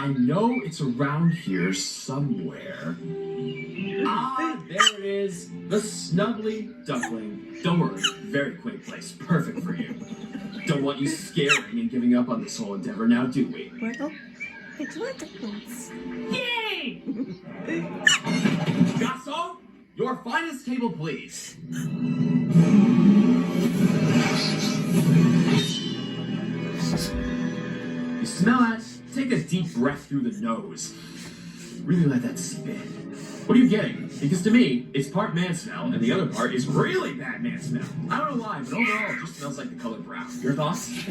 I know it's around here somewhere. Ah, there it is. The Snuggly Duckling. Don't worry, very quaint place. Perfect for you. Don't want you scaring and giving up on this whole endeavor now, do we? Well, it's like ducklings. Yay! Garçon, your finest table, please. You smell that? Take a deep breath through the nose. Really let that seep in. What are you getting? Because to me, it's part man smell, and the other part is really bad man smell. I don't know why, but overall, it just smells like the color brown. Your thoughts?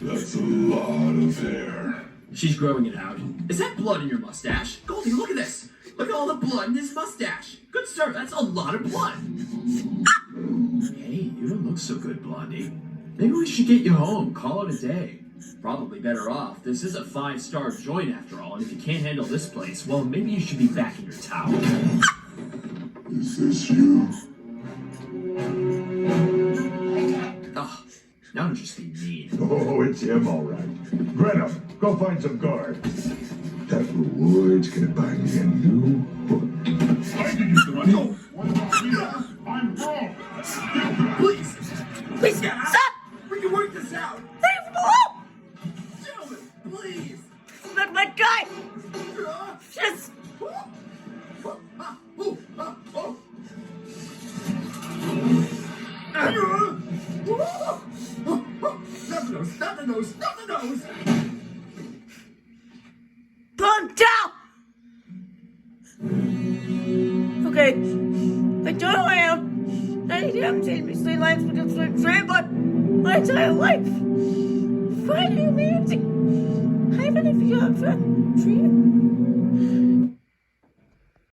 That's a lot of hair. She's growing it out. Is that blood in your mustache? Goldie, look at this. Look at all the blood in his mustache. Good sir, that's a lot of blood. Hey, you don't look so good, Blondie. Maybe we should get you home, call it a day. Probably better off. This is a 5-star joint after all, and if you can't handle this place, well, maybe you should be back in your tower. Is this you? Ugh, now don't just be mean. Oh, it's him, all right. Greta, go find some guards. That reward's gonna buy me a new book. I can use the money. Oh, what about me? I'm broke. Please, Stop! We can work this out. Leave him alone! Gentlemen, please. Let my guy! Just... Not the nose. Calm down! Okay. I don't know who I am. I haven't seen me say lines because I'm but my entire life. Finding music. I haven't even got a dream.